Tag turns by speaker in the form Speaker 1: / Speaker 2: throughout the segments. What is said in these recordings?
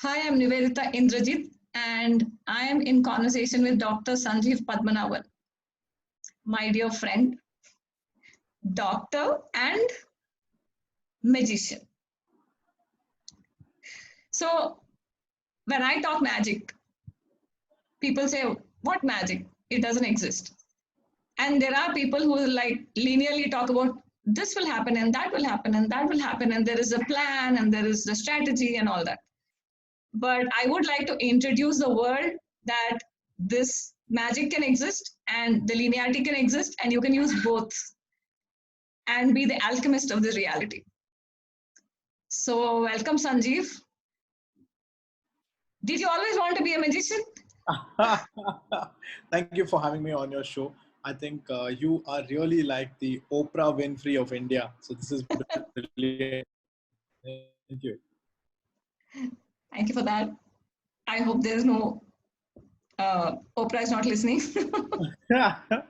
Speaker 1: Hi, I'm Niveditha.indrajit, and I am in conversation with Dr. Sanjeev Padmanabhan, my dear friend, doctor, and magician. So, when I talk magic, people say, "What magic? It doesn't exist." And there are people who like linearly talk about this will happen, and that will happen, and that will happen, and there is a plan, and there is the strategy, and all that. But I would like to introduce the world that this magic can exist and the linearity can exist, and you can use both and be the alchemist of the reality. So, welcome, Sanjeev. Did you always want to be a magician?
Speaker 2: Thank you for having me on your show. I think you are really like the Oprah Winfrey of India. So this is brilliant. Thank you.
Speaker 1: Thank you for that. I hope there's no Oprah is not listening.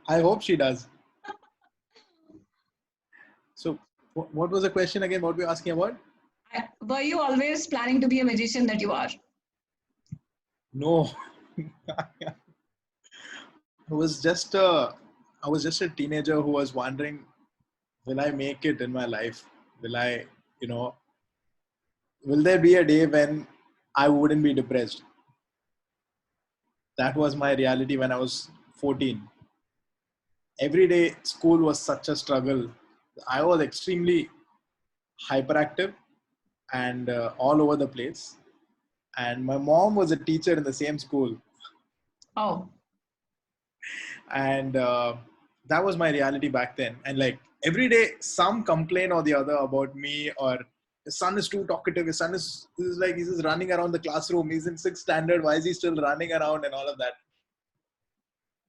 Speaker 2: I hope she does. So what was the question again? What were you asking about?
Speaker 1: Were you always planning to be a magician that you are?
Speaker 2: No. I was just a teenager who was wondering, will I make it in my life? Will I, you know, will there be a day when I wouldn't be depressed? That was my reality when I was 14. Every day school was such a struggle. I was extremely hyperactive and all over the place. And my mom was a teacher in the same school.
Speaker 1: Oh,
Speaker 2: And that was my reality back then. And like every day, some complaint or the other about me, or his son is too talkative. His son is like, he's just running around the classroom. He's in sixth standard. Why is he still running around and all of that?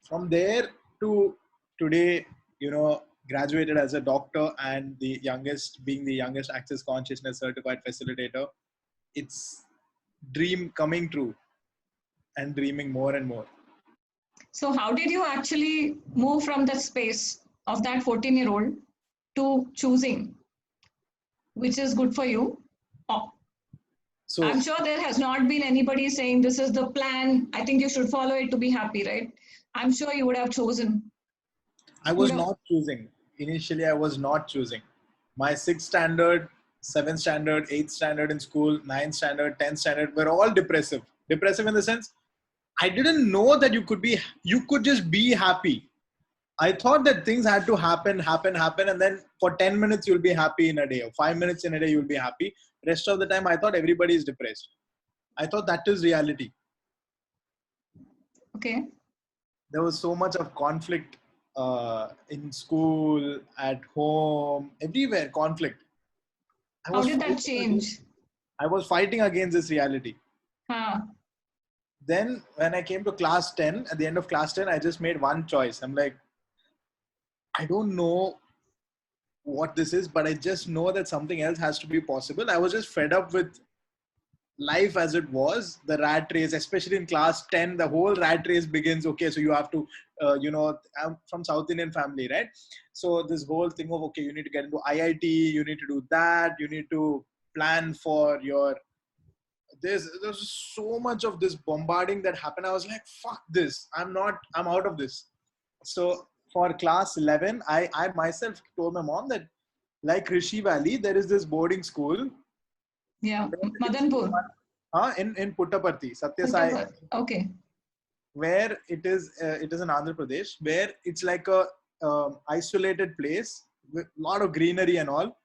Speaker 2: From there to today, graduated as a doctor and being the youngest access consciousness certified facilitator. It's dream coming true and dreaming more and more.
Speaker 1: so how did you actually move from that space of that 14-year-old to choosing which is good for you? Oh,
Speaker 2: So
Speaker 1: I'm sure there has not been anybody saying this is the plan. I think you should follow it to be happy, right? I'm sure you would have chosen.
Speaker 2: I
Speaker 1: You would
Speaker 2: was
Speaker 1: have,
Speaker 2: not choosing. Initially, I was not choosing. My sixth standard, seventh standard, eighth standard in school, ninth standard, 10th standard were all depressive. Depressive in the sense, I didn't know that you could just be happy. I thought that things had to happen, and then for 10 minutes you'll be happy in a day, or 5 minutes in a day you'll be happy. Rest of the time, I thought everybody is depressed. I thought that is reality.
Speaker 1: okay.
Speaker 2: There was so much of conflict in school, at home, everywhere conflict. I
Speaker 1: How
Speaker 2: was
Speaker 1: did that
Speaker 2: fighting against,
Speaker 1: change?
Speaker 2: I was fighting against this reality.
Speaker 1: Huh.
Speaker 2: Then when I came to class 10, at the end of class 10, I just made one choice. I'm like, I don't know what this is, but I just know that something else has to be possible. I was just fed up with life as it was, the rat race, especially in class 10, the whole rat race begins. Okay, so you have to, I'm from South Indian family, right? So this whole thing of, okay, you need to get into IIT, you need to do that, you need to plan for your, there's so much of this bombarding that happened. I was like, fuck this, I'm out of this. So for class 11, I myself told my mom that, like Rishi Valley, there is this boarding school
Speaker 1: Yeah. Madanpur.
Speaker 2: in Puttaparthi, Satya Sai,
Speaker 1: Puttaparthi. Okay.
Speaker 2: where it is in Andhra Pradesh, where it's like a isolated place with a lot of greenery and all,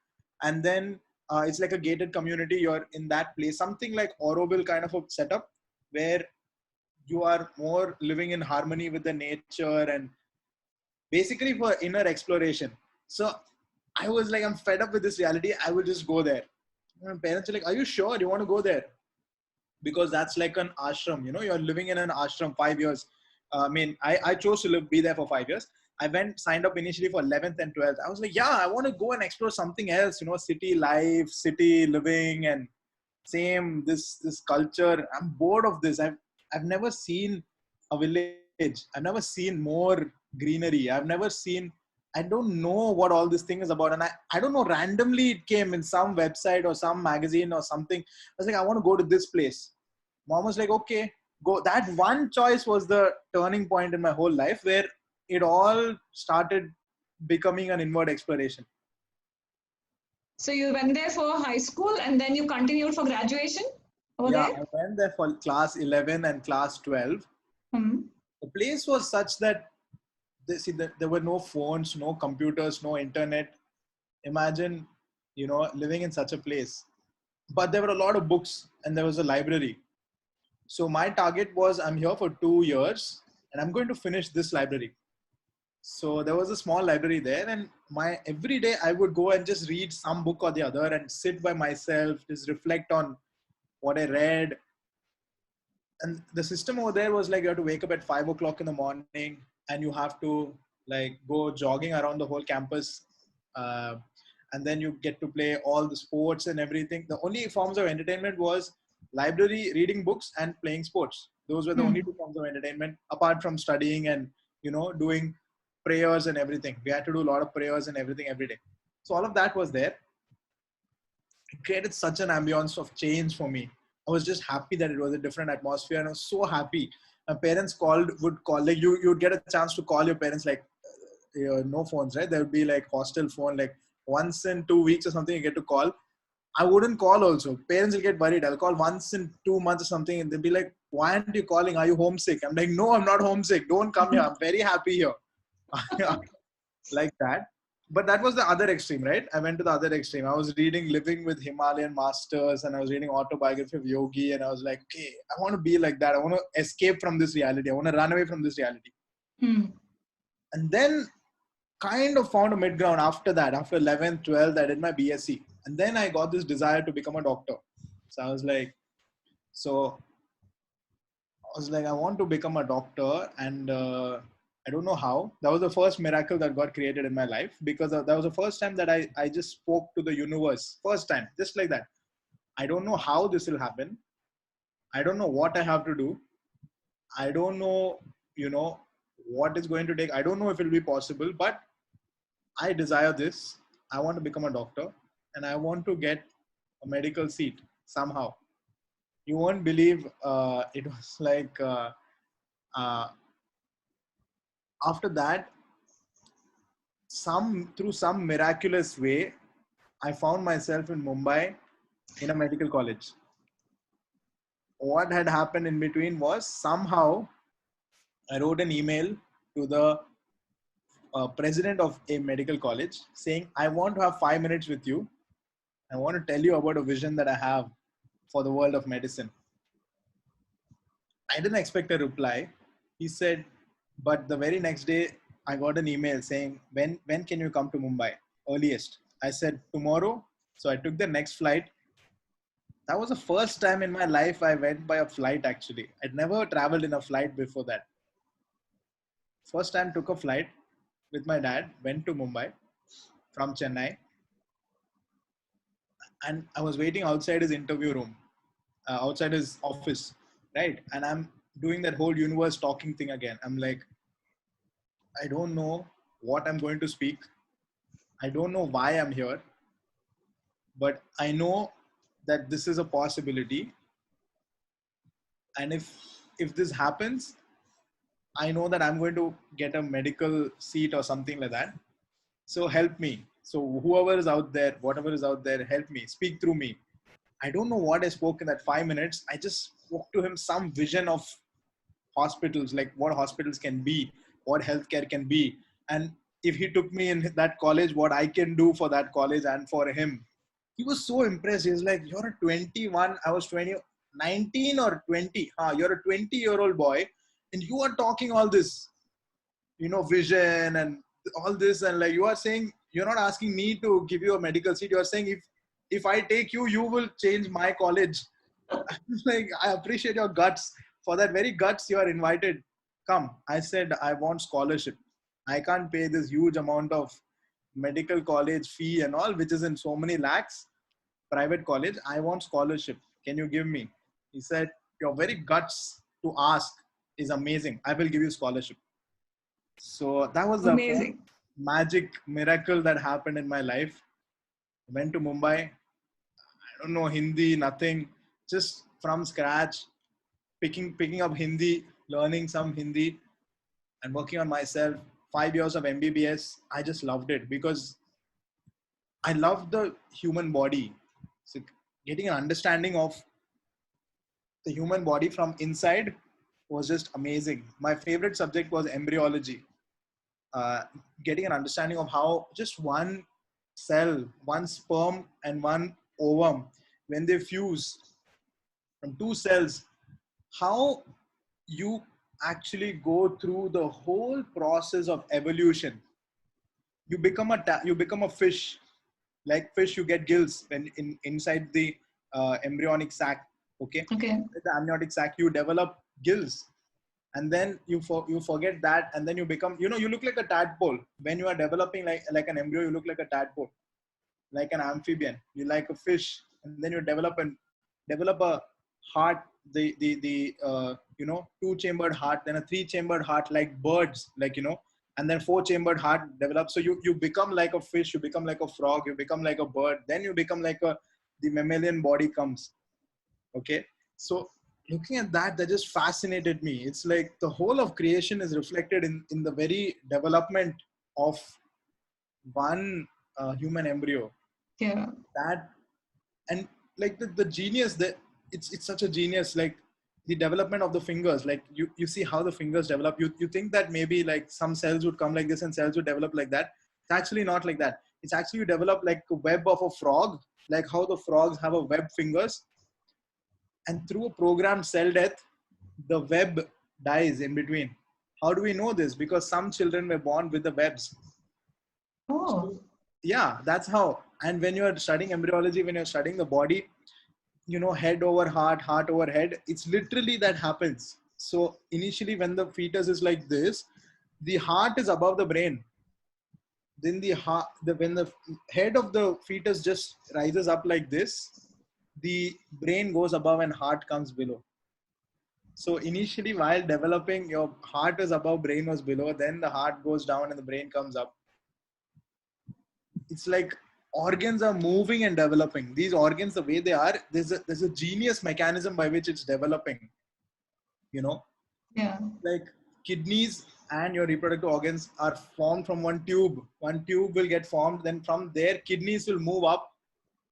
Speaker 2: and then it's like a gated community. You're in that place, something like Auroville kind of a setup, where you are more living in harmony with the nature and basically for inner exploration. So I was like, I'm fed up with this reality. I will just go there. And my parents are like, are you sure you want to go there? Because that's like an ashram, you're living in an ashram 5 years. I chose to be there for 5 years. I went, signed up initially for 11th and 12th. I was like, yeah, I want to go and explore something else, city life, city living, and same, this culture. I'm bored of this. I've never seen a village. I've never seen more greenery. I don't know what all this thing is about. And I don't know, randomly it came in some website or some magazine or something. I was like, I want to go to this place. Mom was like, okay, go. That one choice was the turning point in my whole life where it all started becoming an inward exploration.
Speaker 1: So you went there for high school and then you continued for graduation over
Speaker 2: Yeah,
Speaker 1: there?
Speaker 2: I went there for class 11 and class 12.
Speaker 1: Hmm.
Speaker 2: The place was such that there were no phones, no computers, no internet. Imagine, living in such a place. But there were a lot of books and there was a library. So my target was I'm here for 2 years and I'm going to finish this library. So there was a small library there, and my every day I would go and just read some book or the other and sit by myself, just reflect on what I read. And the system over there was like you have to wake up at 5 o'clock in the morning and you have to like go jogging around the whole campus. Uh, and then you get to play all the sports and everything. The only forms of entertainment was library, reading books, and playing sports. Those were the only
Speaker 1: Hmm.
Speaker 2: two forms of entertainment apart from studying and doing prayers and everything. We had to do a lot of prayers and everything every day. So all of that was there. It created such an ambience of change for me. I was just happy that it was a different atmosphere, and I was so happy. My parents would call, like you'd get a chance to call your parents, like no phones, right? There would be like hostel phone, like once in 2 weeks or something. You get to call. I wouldn't call also. Parents will get worried. I'll call once in 2 months or something, and they'll be like, "Why aren't you calling? Are you homesick?" I'm like, "No, I'm not homesick. Don't come here. I'm very happy here." Like that. But that was the other extreme, right? I went to the other extreme. I was reading Living with Himalayan Masters and I was reading autobiography of Yogi, and I was like, okay, I want to be like that. I want to escape from this reality. I want to run away from this reality.
Speaker 1: Hmm.
Speaker 2: And then kind of found a mid ground after that. After 11th, 12th, I did my BSc. And then I got this desire to become a doctor. So so I was like, I want to become a doctor, and I don't know how. That was the first miracle that got created in my life, because that was the first time that I just spoke to the universe. First time, just like that. I don't know how this will happen. I don't know what I have to do. I don't know, what is going to take. I don't know if it will be possible, but I desire this. I want to become a doctor, and I want to get a medical seat somehow. You won't believe it was like uh, after that, through some miraculous way, I found myself in Mumbai in a medical college. What had happened in between was somehow I wrote an email to the president of a medical college saying, I want to have 5 minutes with you. I want to tell you about a vision that I have for the world of medicine. I didn't expect a reply. He said, but the very next day, I got an email saying, when can you come to Mumbai? Earliest. I said, tomorrow. So I took the next flight. That was the first time in my life I went by a flight actually. I'd never traveled in a flight before that. First time took a flight with my dad, went to Mumbai from Chennai, and I was waiting outside his interview room, outside his office, right? And I'm doing that whole universe talking thing again. I'm like, I don't know what I'm going to speak. I don't know why I'm here, but I know that this is a possibility. And if this happens, I know that I'm going to get a medical seat or something like that. So help me. So whoever is out there, whatever is out there, help me. Speak through me. I don't know what I spoke in that 5 minutes. I just spoke to him some vision of hospitals, like what hospitals can be, what healthcare can be. And if he took me in that college, what I can do for that college and for him. He was so impressed. He was like, you're a 21, I was 20, 19 or 20. You're a 20-year-old boy and you are talking all this, vision and all this. And like you are saying, you're not asking me to give you a medical seat. You're saying if I take you, you will change my college. Like, I appreciate your guts. For that very guts, you are invited. Come. I said, I want scholarship. I can't pay this huge amount of medical college fee and all, which is in so many lakhs, private college. I want scholarship. Can you give me? He said, your very guts to ask is amazing. I will give you scholarship. So that was the first
Speaker 1: Amazing.
Speaker 2: magic miracle that happened in my life. I went to Mumbai. I don't know Hindi, nothing, just from scratch. picking up Hindi, learning some Hindi, and working on myself. 5 years of MBBS, I just loved it because I love the human body. So getting an understanding of the human body from inside was just amazing. My favorite subject was embryology. uh, Getting an understanding of how just one cell, one sperm and one ovum, when they fuse from two cells, how you actually go through the whole process of evolution. You become a fish. Like fish, you get gills when inside the embryonic sac. Okay,
Speaker 1: Okay.
Speaker 2: the amniotic sac, you develop gills, and then you forget that, and then you become, you look like a tadpole when you are developing, like an embryo. You look like a tadpole, like an amphibian. You like a fish, and then you develop a heart, the two-chambered heart, then a three-chambered heart, like birds, like, and then four-chambered heart develops. So you become like a fish, you become like a frog, you become like a bird, then you become like the mammalian body comes. Okay, so looking at that, that just fascinated me. It's like the whole of creation is reflected in the very development of one human embryo.
Speaker 1: Yeah.
Speaker 2: That, and like the genius that it's such a genius, like the development of the fingers. Like you see how the fingers develop. You think that maybe like some cells would come like this and cells would develop like that. It's actually not like that. It's actually you develop like a web of a frog, like how the frogs have a web fingers, and through a programmed cell death, the web dies in between. How do we know this? Because some children were born with the webs.
Speaker 1: Oh.
Speaker 2: So, yeah, that's how. And when you're studying embryology, when you're studying the body, head over heart, heart over head, it's literally that happens. So initially, when the fetus is like this, the heart is above the brain. Then when the head of the fetus just rises up like this, the brain goes above and heart comes below. So initially, while developing, your heart is above, brain was below. Then the heart goes down and the brain comes up. It's like organs are moving and developing. These organs, the way they are, there's a genius mechanism by which it's developing. You know,
Speaker 1: Yeah.
Speaker 2: like kidneys and your reproductive organs are formed from one tube. One tube will get formed. Then from there, kidneys will move up,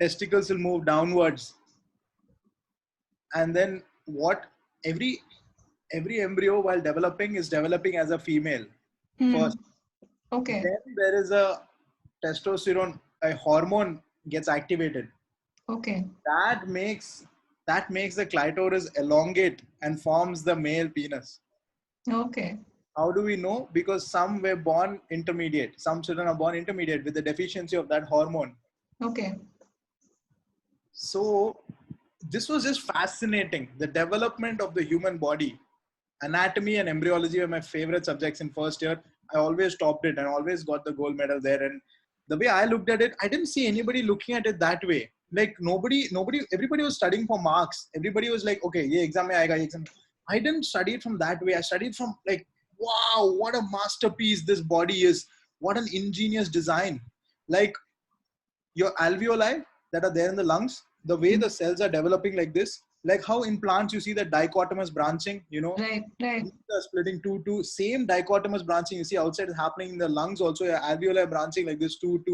Speaker 2: testicles will move downwards, and then what? Every embryo while developing is developing as a female
Speaker 1: Hmm.
Speaker 2: first.
Speaker 1: Okay.
Speaker 2: Then there is a testosterone, a hormone gets activated.
Speaker 1: Okay.
Speaker 2: That makes the clitoris elongate and forms the male penis.
Speaker 1: Okay.
Speaker 2: How do we know? Because some were born intermediate. Some children are born intermediate with the deficiency of that hormone.
Speaker 1: Okay.
Speaker 2: So this was just fascinating. The development of the human body. Anatomy and embryology were my favorite subjects in first year. I always topped it and always got the gold medal there. And the way I looked at it, I didn't see anybody looking at it that way. Like everybody was studying for marks. Everybody was like, okay, ye exam mein aayega, ye exam. I didn't study it from that way. I studied from like, wow, what a masterpiece this body is. What an ingenious design. Like your alveoli that are there in the lungs, the way the cells are developing like this, like how in plants you see the dichotomous branching,
Speaker 1: Right. Right.
Speaker 2: leaves are splitting two, same dichotomous branching you see outside is happening in the lungs also. Your alveoli are branching like this, two.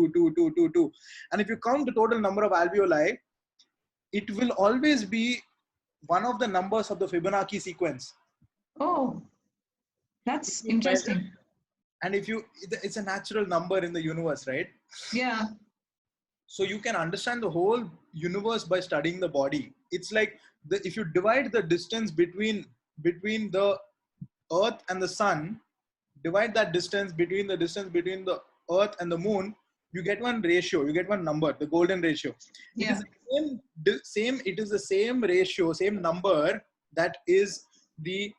Speaker 2: And if you count the total number of alveoli, it will always be one of the numbers of the Fibonacci sequence.
Speaker 1: Oh,
Speaker 2: If
Speaker 1: that's
Speaker 2: you measure,
Speaker 1: interesting.
Speaker 2: and if you, it's a natural number in the universe, right?
Speaker 1: Yeah.
Speaker 2: So you can understand the whole universe by studying the body. It's like if you divide the distance between the earth and the sun, divide that distance between the earth and the moon, you get one ratio, you get one number, the golden ratio. It is
Speaker 1: Yeah.
Speaker 2: the same it is the same ratio, same number, that is the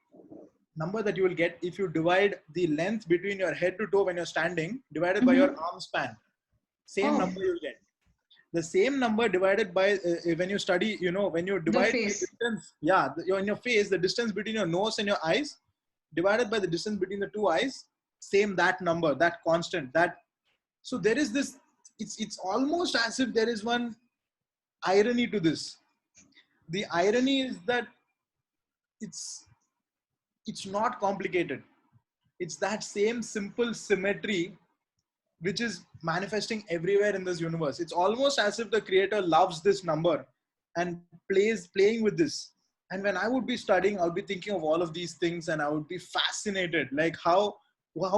Speaker 2: number that you will get if you divide the length between your head to toe when you're standing divided by your
Speaker 1: Mm-hmm.
Speaker 2: arm span. Same
Speaker 1: Oh,
Speaker 2: number you'll get. The same number divided by when you study, when you
Speaker 1: the
Speaker 2: divide the
Speaker 1: face.
Speaker 2: distance, yeah, in your face, the distance between your nose and your eyes divided by the distance between the two eyes, same that number, that constant, that. So there is this, it's almost as if there is one irony to this. The irony is that it's it's not complicated. It's that same simple symmetry which is manifesting everywhere in this universe. It's almost as if the creator loves this number and playing with this. And when I would be studying, I would be thinking of all of these things, and I would be fascinated, like how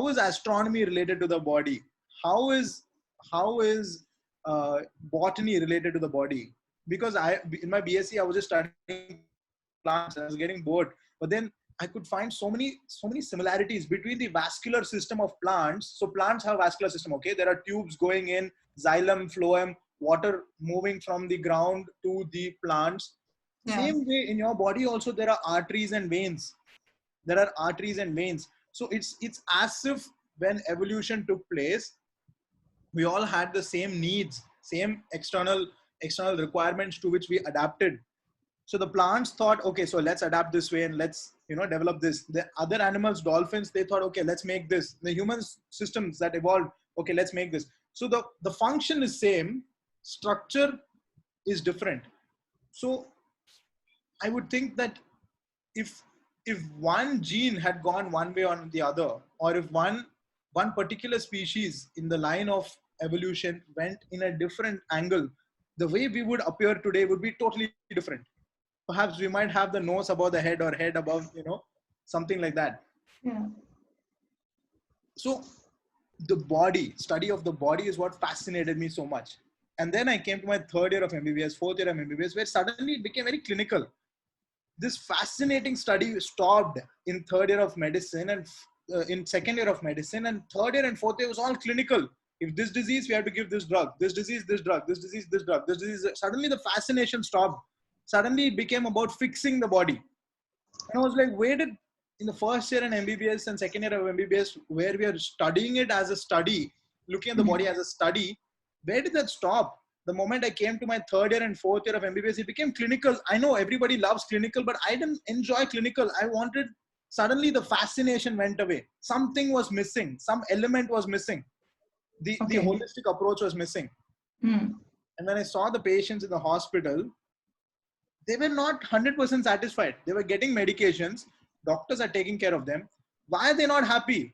Speaker 2: is astronomy related to the body? How is botany related to the body? Because I in my BSc I was just studying plants and I was getting bored. But then I could find so many similarities between the vascular system of plants. So plants have vascular system, okay? There are tubes going in, xylem, phloem, water moving from the ground to the plants.
Speaker 1: Yeah.
Speaker 2: Same way in your body also there are arteries and veins. There are arteries and veins. So it's as if when evolution took place, we all had the same needs, same external requirements to which we adapted. So the plants thought, okay, so let's adapt this way and let's develop this. The other animals, dolphins, they thought, okay, let's make this. The human systems that evolved, okay, let's make this. So the function is same, structure is different. So I would think that if one gene had gone one way or the other, or if one particular species in the line of evolution went in a different angle, the way we would appear today would be totally different. Perhaps we might have the nose above the head or head above, something like that.
Speaker 1: Yeah.
Speaker 2: So the body, study of the body is what fascinated me so much. And then I came to my third year of MBBS, fourth year of MBBS, where suddenly it became very clinical. This fascinating study stopped in third year of medicine and in second year of medicine, and third year and fourth year was all clinical. If this disease, we have to give this drug, this disease, this drug, this disease, this drug, this disease. Suddenly the fascination stopped. Suddenly it became about fixing the body. And I was like, where did, in the first year in MBBS and second year of MBBS, where we are studying it as a study, looking at the body as a study, where did that stop? The moment I came to my third year and fourth year of MBBS, it became clinical. I know everybody loves clinical, but I didn't enjoy clinical. I wanted, suddenly the fascination went away. Something was missing. Some element was missing. The
Speaker 1: Okay.
Speaker 2: holistic approach was missing.
Speaker 1: Hmm.
Speaker 2: And when I saw the patients in the hospital, they were not 100% satisfied. They were getting medications. Doctors are taking care of them. Why are they not happy?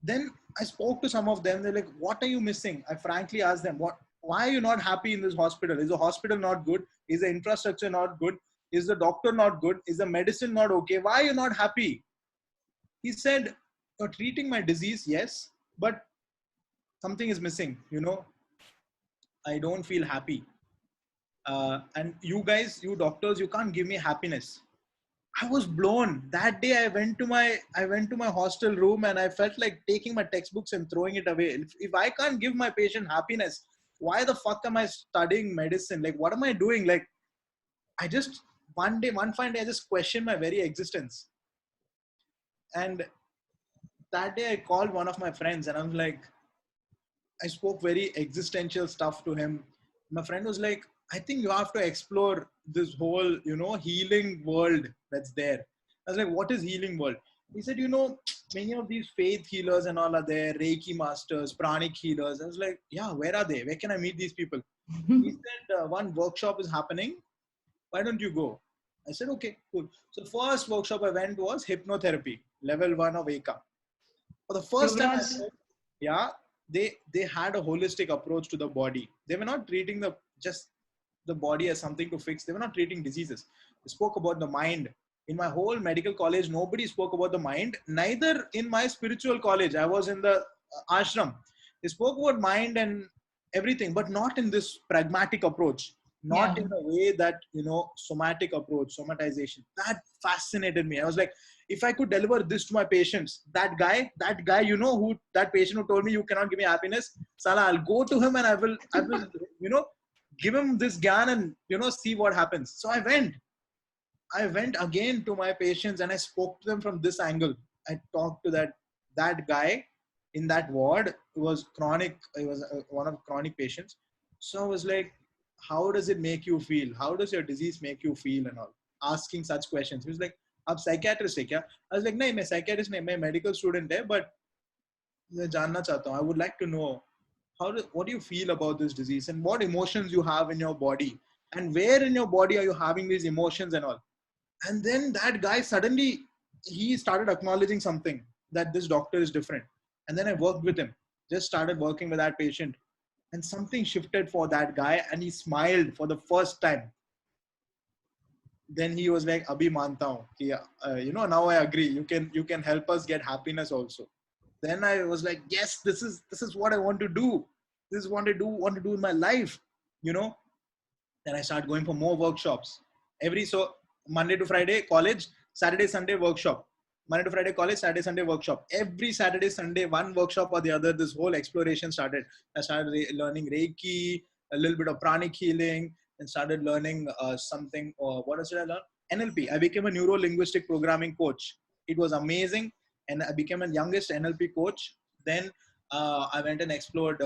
Speaker 2: Then I spoke to some of them. They're like, what are you missing? I frankly asked them, why are you not happy in this hospital? Is the hospital not good? Is the infrastructure not good? Is the doctor not good? Is the medicine not okay? Why are you not happy? He said, you're treating my disease, yes, but something is missing. I don't feel happy. And you guys, you doctors, you can't give me happiness. I was blown. That day I went to my hostel room and I felt like taking my textbooks and throwing it away. If I can't give my patient happiness, why the fuck am I studying medicine? Like, what am I doing? Like, I just, one fine day, I just questioned my very existence. And that day I called one of my friends and I was like, I spoke very existential stuff to him. My friend was like, I think you have to explore this whole, healing world that's there. I was like, what is healing world? He said, many of these faith healers and all are there, Reiki masters, pranic healers. I was like, yeah, where are they? Where can I meet these people? He said, one workshop is happening. Why don't you go? I said, okay, cool. So first workshop I went was hypnotherapy, level 1 of ACA. For the first time I
Speaker 1: Yuvraj,
Speaker 2: said, yeah, they had a holistic approach to the body. They were not treating just the body as something to fix. They were not treating diseases. They spoke about the mind. In my whole medical college, nobody spoke about the mind. Neither in my spiritual college. I was in the ashram. They spoke about mind and everything, but not in this pragmatic approach. Not
Speaker 1: yeah.
Speaker 2: in a way that, somatic approach, somatization. That fascinated me. I was like, if I could deliver this to my patients, that guy, who that patient who told me you cannot give me happiness, Salah, I'll go to him and I will, give him this gyan and, see what happens. So I went again to my patients and I spoke to them from this angle. I talked to that guy in that ward who was chronic. He was one of chronic patients. So I was like, how does it make you feel? How does your disease make you feel and all? Asking such questions. He was like, आप psychiatrist है क्या? I was like, नहीं, मैं psychiatrist नहीं, मैं medical student है, but मैं जानना चाहता हूँ. I would like to know what do you feel about this disease and what emotions you have in your body and where in your body are you having these emotions and all. And then that guy suddenly, he started acknowledging something, that this doctor is different. And then I worked with him, just started working with that patient, and something shifted for that guy, and he smiled for the first time. Then he was like, abhi manta hu ki, now I agree, you can help us get happiness also. Then I was like, yes, this is what I want to do. This is what I want to do in my life, you know. Then I start going for more workshops. So Monday to Friday college, Saturday Sunday workshop. Monday to Friday college, Saturday Sunday workshop. Every Saturday Sunday, one workshop or the other. This whole exploration started. I started learning Reiki, a little bit of pranic healing, and started learning something. What else did I learn? NLP. I became a neuro linguistic programming coach. It was amazing, and I became a youngest NLP coach. Then I went and explored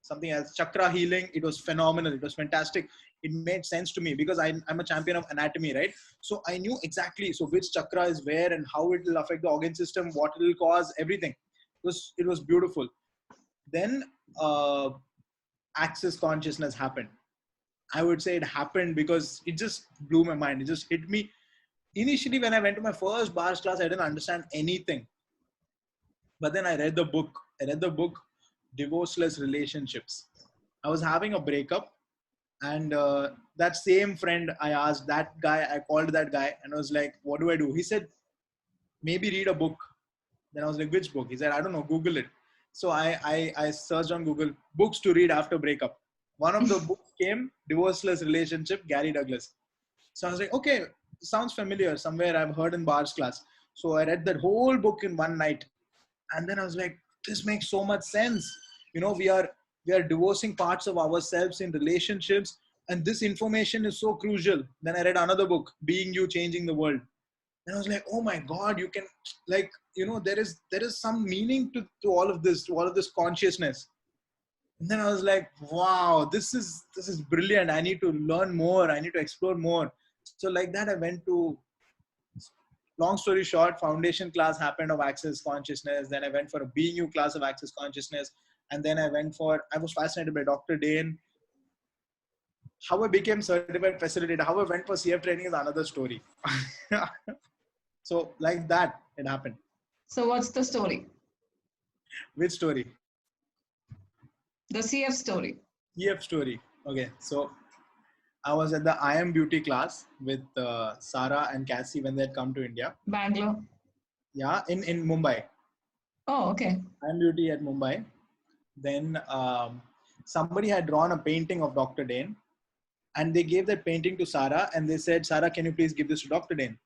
Speaker 2: something else, chakra healing. It was phenomenal. It was fantastic. It made sense to me because I'm a champion of anatomy, right? So I knew exactly so which chakra is where and how it will affect the organ system, what it will cause, everything. It was beautiful. Then uh, access consciousness happened. I would say it happened because it just blew my mind. It just hit me. Initially, when I went to my first bars class, I didn't understand anything. But then I read the book. I read the book, Divorceless Relationships. I was having a breakup, and that same friend, I called that guy and I was like, what do I do? He said, maybe read a book. Then I was like, which book? He said, I don't know, Google it. So I searched on Google, books to read after breakup. One of the books came, Divorceless Relationship, Gary Douglas. So I was like, okay, sounds familiar. Somewhere I've heard in bars class. So I read that whole book in one night. And then I was like, this makes so much sense. We are divorcing parts of ourselves in relationships, and this information is so crucial. Then I read another book, Being You, Changing the World. And I was like, oh my God, you can, like, there is some meaning to all of this, to all of this consciousness. And then I was like, wow, this is brilliant. I need to learn more. I need to explore more. So like that, I went to, long story short, foundation class happened of access consciousness. Then I went for a BU class of access consciousness. And then I was fascinated by Dr. Dane. How I became certified facilitator, how I went for CF training is another story. So like that, it happened.
Speaker 1: So what's the story?
Speaker 2: Which story?
Speaker 1: The CF story.
Speaker 2: CF story. Okay. So I was at the I Am Beauty class with Sarah and Cassie when they had come to India.
Speaker 1: Bangalore.
Speaker 2: Yeah, in Mumbai.
Speaker 1: Oh, okay.
Speaker 2: I Am Beauty at Mumbai. Then somebody had drawn a painting of Dr. Dane, and they gave that painting to Sarah, and they said, Sarah, can you please give this to Dr. Dane?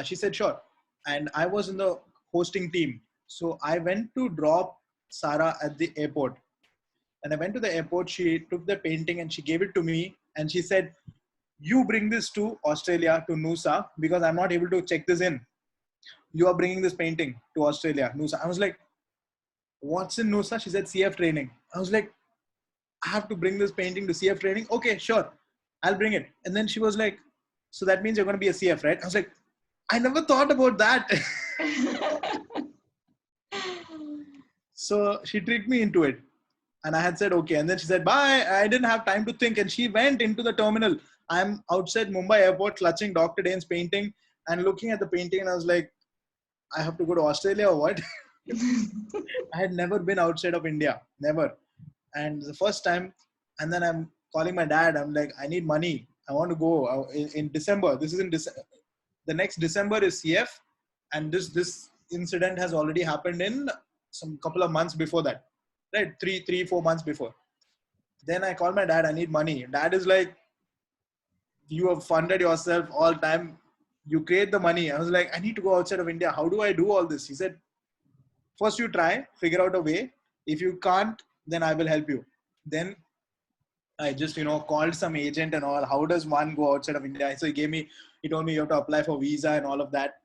Speaker 2: She said, sure. And I was in the hosting team. So I went to drop Sarah at the airport. And I went to the airport. She took the painting and she gave it to me. And she said, you bring this to Australia, to Noosa, because I'm not able to check this in. You are bringing this painting to Australia, Noosa. I was like, what's in Noosa? She said, CF training. I was like, I have to bring this painting to CF training. Okay, sure. I'll bring it. And then she was like, so that means you're going to be a CF, right? I was like, I never thought about that. So she tricked me into it. And I had said, okay. And then she said, bye. I didn't have time to think. And she went into the terminal. I'm outside Mumbai airport clutching Dr. Dane's painting and looking at the painting. And I was like, I have to go to Australia or what? I had never been outside of India. Never. And the first time, and then I'm calling my dad. I'm like, I need money. I want to go in December. This is in December. The next December is CF. And this incident has already happened in some couple of months before that. Right? 4 months before. Then I call my dad, I need money. Dad is like, you have funded yourself all time. You create the money. I was like, I need to go outside of India. How do I do all this? He said, first you try, figure out a way. If you can't, then I will help you. Then I just, called some agent and all. How does one go outside of India? So he told me you have to apply for visa and all of that.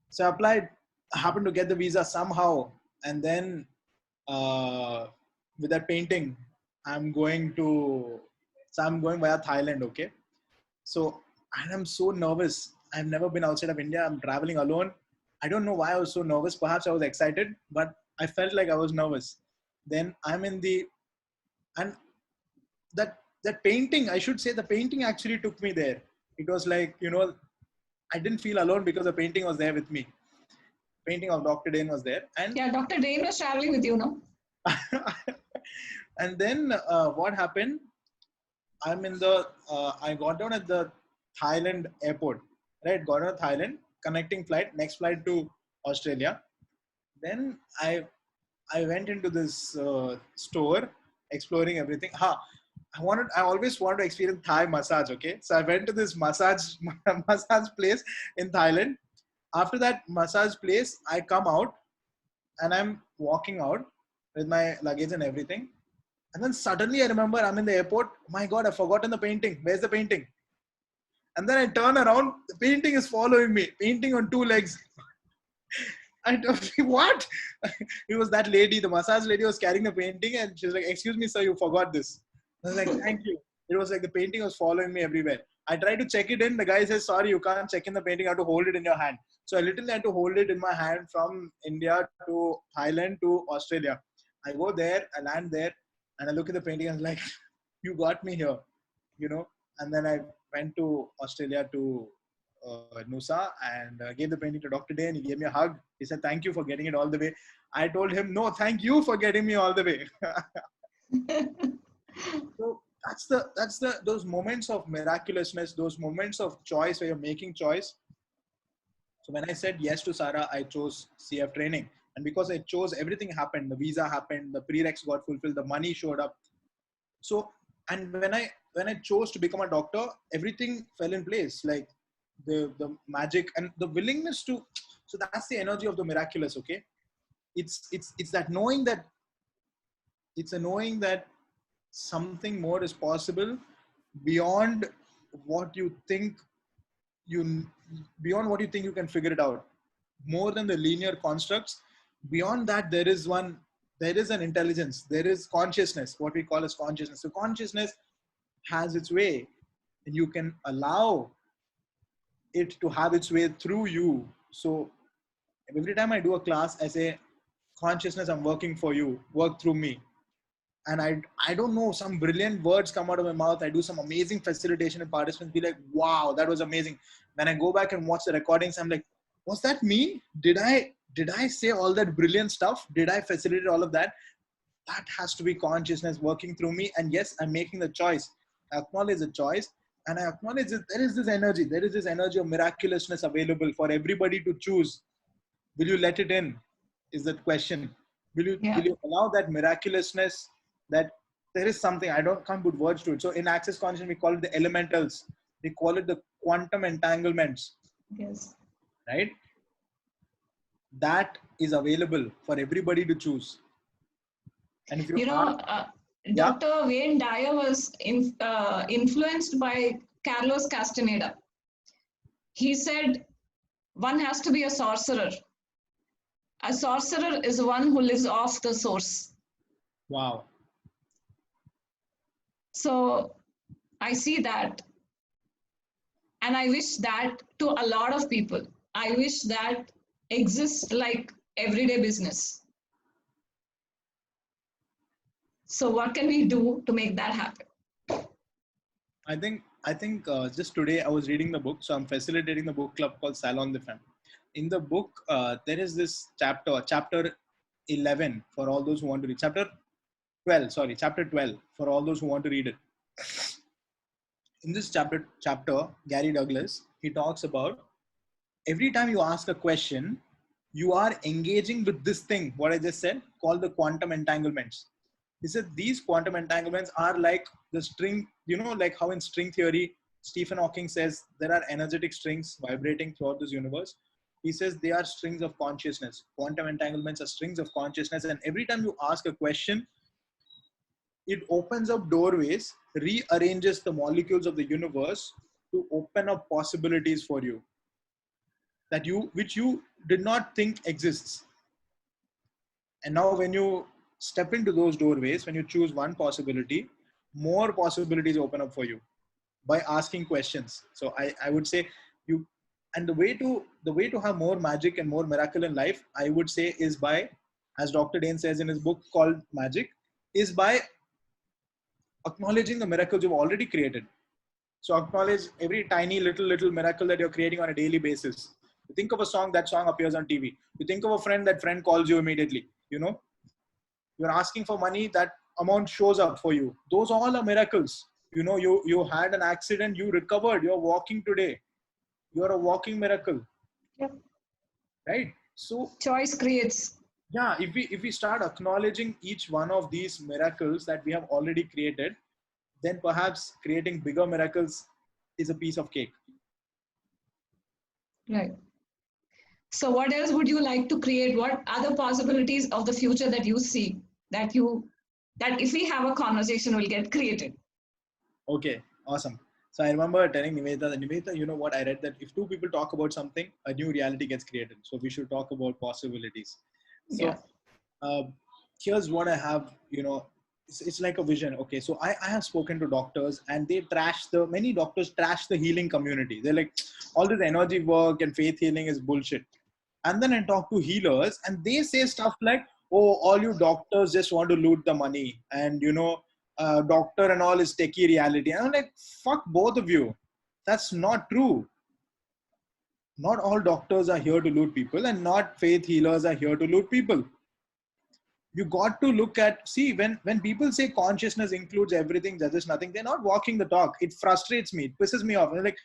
Speaker 2: So I applied, I happened to get the visa somehow. And then with that painting, I'm going via Thailand. Okay. So and I'm so nervous. I've never been outside of India. I'm traveling alone. I don't know why I was so nervous. Perhaps I was excited, but I felt like I was nervous. Then and that painting, I should say the painting actually took me there. It was like, I didn't feel alone because the painting was there with me. Painting of Dr. Dane was there, and
Speaker 1: Yeah, Dr. Dane was traveling with you, no?
Speaker 2: and then what happened? I'm in the. I got down at the Thailand airport. Right, got on Thailand, connecting flight, next flight to Australia. Then I went into this store, exploring everything. I always wanted to experience Thai massage. Okay, so I went to this massage massage place in Thailand. After that massage place, I come out and I'm walking out with my luggage and everything. And then suddenly I remember I'm in the airport. Oh my God, I've forgotten the painting. Where's the painting? And then I turn around. The painting is following me. Painting on two legs. I don't what? It was that lady, the massage lady was carrying the painting and she was like, "Excuse me, sir, you forgot this." I was like, "Thank you." It was like the painting was following me everywhere. I tried to check it in. The guy says, "Sorry, you can't check in the painting. You have to hold it in your hand." So I literally had to hold it in my hand from India to Thailand to Australia. I go there, I land there, and I look at the painting and I'm like, "You got me here," you know. And then I went to Australia to Nusa and gave the painting to Dr. Day, and he gave me a hug. He said, "Thank you for getting it all the way." I told him, "No, thank you for getting me all the way." So that's the those moments of miraculousness, those moments of choice where you're making choice. So when I said yes to Sarah, I chose CF training, and because I chose, everything happened. The visa happened, the prereqs got fulfilled, the money showed up. So, and when I chose to become a doctor, everything fell in place. Like the magic and the willingness to. So that's the energy of the miraculous. Okay, it's that knowing that it's a knowing that something more is possible beyond what you think you beyond what you think you can figure it out, more than the linear constructs. Beyond that, there is an intelligence, there is consciousness, what we call as consciousness. So consciousness has its way, and you can allow it to have its way through you. So every time I do a class, I say, consciousness, I'm working for you, work through me. And I don't know, some brilliant words come out of my mouth. I do some amazing facilitation, and participants be like, wow, that was amazing. When I go back and watch the recordings, I'm like, was that me? Did I say all that brilliant stuff? Did I facilitate all of that? That has to be consciousness working through me. And yes, I'm making the choice. I acknowledge the choice, and I acknowledge that there is this energy of miraculousness available for everybody to choose. Will you let it in? Is that question. Will
Speaker 1: Yeah.
Speaker 2: you allow that miraculousness, that there is something, can't put words to it. So in access consciousness, we call it the elementals. We call it the quantum entanglements,
Speaker 1: Yes.
Speaker 2: right? That is available for everybody to choose. And if you
Speaker 1: You
Speaker 2: ask,
Speaker 1: know,
Speaker 2: yeah,
Speaker 1: Dr. Wayne Dyer was influenced by Carlos Castaneda. He said one has to be a sorcerer. A sorcerer is one who lives off the source.
Speaker 2: wow.
Speaker 1: So I see that, and I wish that to a lot of people. I wish that exists like everyday business. So what can we do to make that happen?
Speaker 2: I think just today I was reading the book, so I'm facilitating the book club called Salon de Femme. In the book, there is this chapter 11 for all those who want to read. Chapter 12 for all those who want to read it. In this chapter, Gary Douglas, he talks about every time you ask a question, you are engaging with this thing, what I just said, called the quantum entanglements. He said these quantum entanglements are like the string, like how in string theory, Stephen Hawking says there are energetic strings vibrating throughout this universe. He says they are strings of consciousness. Quantum entanglements are strings of consciousness. And every time you ask a question, it opens up doorways, rearranges the molecules of the universe to open up possibilities for you which you did not think exists. And now when you step into those doorways, when you choose one possibility, more possibilities open up for you by asking questions. So I would say you, and the way to have more magic and more miracle in life, I would say, is by, as Dr. Dane says in his book called Magic, is by acknowledging the miracles you've already created. So acknowledge every tiny little miracle that you're creating on a daily basis. You think of a song, that song appears on TV. You think of a friend, that friend calls you immediately. You know, you're asking for money, that amount shows up for you. Those all are miracles. You know, you had an accident, you recovered, you're walking today. You're a walking miracle,
Speaker 1: Yep.
Speaker 2: right? So
Speaker 1: Choice creates.
Speaker 2: yeah, if we start acknowledging each one of these miracles that we have already created, then perhaps creating bigger miracles is a piece of cake.
Speaker 1: Right. So what else would you like to create? What other possibilities of the future that you see that if we have a conversation will get created?
Speaker 2: Okay, awesome. So I remember telling Niveditha, you know what? I read that if two people talk about something, a new reality gets created. So we should talk about possibilities.
Speaker 1: Yeah.
Speaker 2: So uh, here's what I have, you know, it's like a vision. Okay, so I have spoken to doctors, and many doctors trash the healing community. They're like, all this energy work and faith healing is bullshit. And then I talk to healers, and they say stuff like, oh, all you doctors just want to loot the money, and you know, doctor and all is techie reality. And I'm like, fuck both of you. That's not true. Not all doctors are here to loot people, and not faith healers are here to loot people. You got to look at, see, when people say consciousness includes everything, judges nothing, they're not walking the talk. It frustrates me, it pisses me off. And like,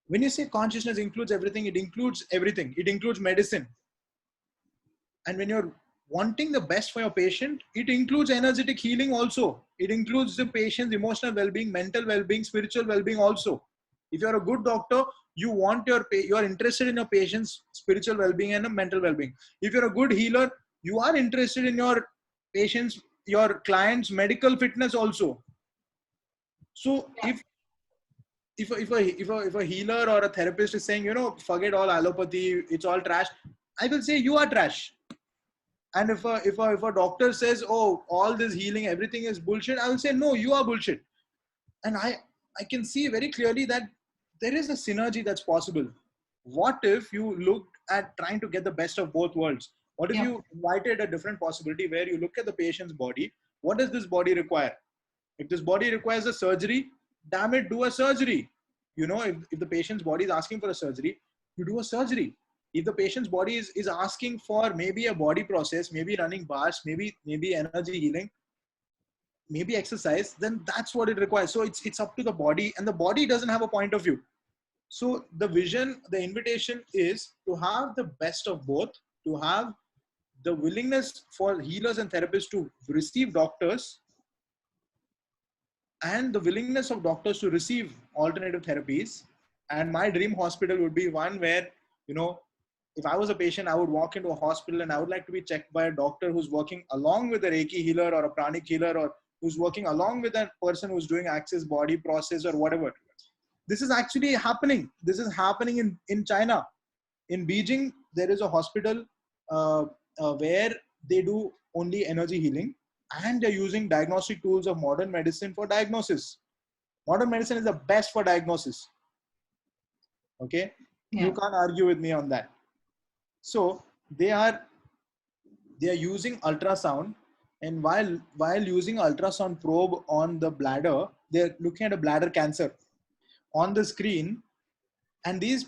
Speaker 2: when you say consciousness includes everything, it includes everything. It includes medicine. And when you're wanting the best for your patient, it includes energetic healing also. It includes the patient's emotional well-being, mental well-being, spiritual well-being also. If you're a good doctor, you want you're interested in your patient's spiritual well-being and mental well-being. If you're a good healer, you are interested in your patient's, your client's medical fitness also. So if a healer or a therapist is saying, you know, forget all allopathy, it's all trash, I will say you are trash. And if a doctor says, oh, all this healing, everything is bullshit, I will say, no, you are bullshit. And I can see very clearly that there is a synergy that's possible. What if you looked at trying to get the best of both worlds? What if
Speaker 1: Yeah.
Speaker 2: you invited a different possibility where you look at the patient's body? What does this body require? If this body requires a surgery, damn it, do a surgery. You know, if the patient's body is asking for a surgery, you do a surgery. If the patient's body is asking for maybe a body process, maybe running bars, maybe energy healing, maybe exercise, then that's what it requires. So it's up to the body, and the body doesn't have a point of view. So the vision, the invitation is to have the best of both, to have the willingness for healers and therapists to receive doctors, and the willingness of doctors to receive alternative therapies. And my dream hospital would be one where, you know, if I was a patient, I would walk into a hospital and I would like to be checked by a doctor who's working along with a Reiki healer or a pranic healer, or who's working along with a person who's doing access body process or whatever. This is actually happening. This is happening in China. In Beijing, there is a hospital uh, where they do only energy healing, and they're using diagnostic tools of modern medicine for diagnosis. Modern medicine is the best for diagnosis. Okay, you
Speaker 1: Yeah.
Speaker 2: can't argue with me on that. So they are using ultrasound, and while using ultrasound probe on the bladder, they're looking at a bladder cancer on the screen. And these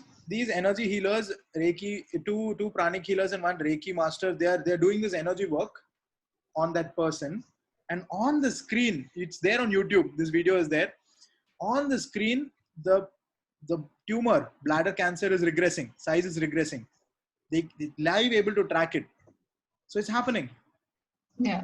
Speaker 2: energy healers, Reiki, two pranic healers and one Reiki master, they're doing this energy work on that person. And on the screen, it's there on YouTube, this video is there. On the screen, the tumor, bladder cancer, is regressing, size is regressing. They live able to track it. So it's happening.
Speaker 1: Yeah.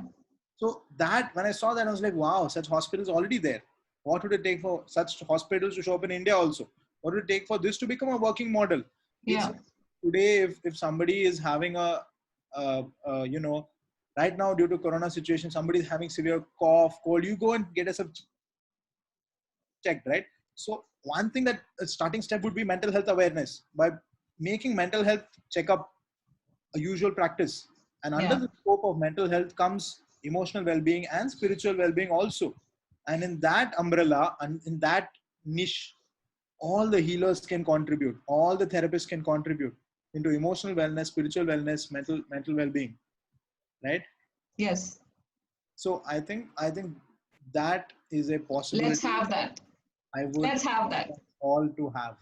Speaker 2: So that, when I saw that, I was like, wow, such hospitals already there. What would it take for such hospitals to show up in India also? What would it take for this to become a working model? It's
Speaker 1: Yeah.
Speaker 2: today, if somebody is having you know, right now due to Corona situation, somebody is having severe cough, cold, you go and get a checked, right? So one thing, that a starting step would be mental health awareness, by making mental health checkup a usual practice. And under
Speaker 1: Yeah.
Speaker 2: the scope of mental health comes emotional well-being and spiritual well-being also. And in that umbrella and in that niche, all the healers can contribute, all the therapists can contribute into emotional wellness, spiritual wellness, mental well-being, right?
Speaker 1: Yes.
Speaker 2: So I think that is a
Speaker 1: Let's
Speaker 2: possibility.
Speaker 1: have that.
Speaker 2: I would
Speaker 1: Let's have
Speaker 2: want
Speaker 1: that.
Speaker 2: us all to have.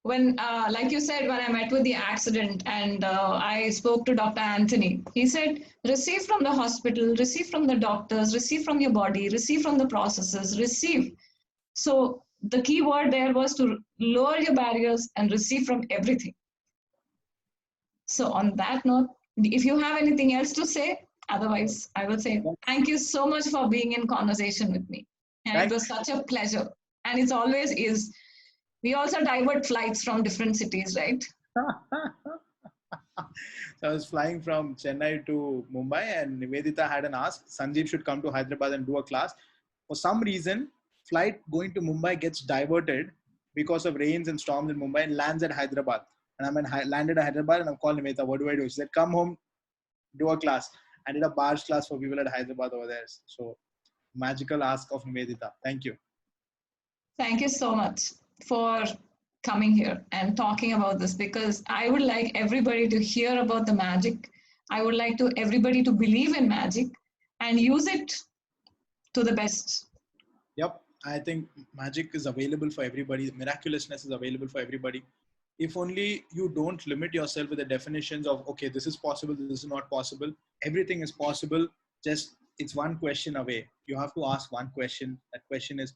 Speaker 1: When, like you said, when I met with the accident and I spoke to Dr. Anthony, he said, receive from the hospital, receive from the doctors, receive from your body, receive from the processes, receive. So the key word there was to lower your barriers and receive from everything. So on that note, if you have anything else to say, otherwise I will say thank you so much for being in conversation with me. And it
Speaker 2: Thank
Speaker 1: was such a pleasure. And it always is. We also divert flights from different cities, right?
Speaker 2: So I was flying from Chennai to Mumbai, and Niveditha had an ask. Sanjeev should come to Hyderabad and do a class. For some reason, flight going to Mumbai gets diverted because of rains and storms in Mumbai and lands at Hyderabad. And landed at Hyderabad and I'm calling Niveditha, what do I do? She said, come home, do a class. I did a barge class for people at Hyderabad over there. So magical ask of Niveditha. Thank you.
Speaker 1: Thank you so much for coming here and talking about this because I would like everybody to hear about the magic. I would like to everybody to believe in magic and use it to the best.
Speaker 2: Yep, I think magic is available for everybody. Miraculousness is available for everybody. If only you don't limit yourself with the definitions of, okay, this is possible, this is not possible. Everything is possible. Just it's one question away. You have to ask one question. That question is,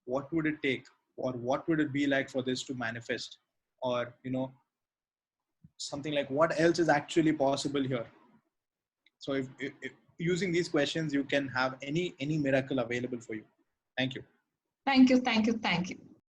Speaker 2: what would it take, or what would it be like for this to manifest, or something like what else is actually possible here. So if using these questions, you can have any miracle available for you. Thank you.
Speaker 1: Thank you, thank you, thank you.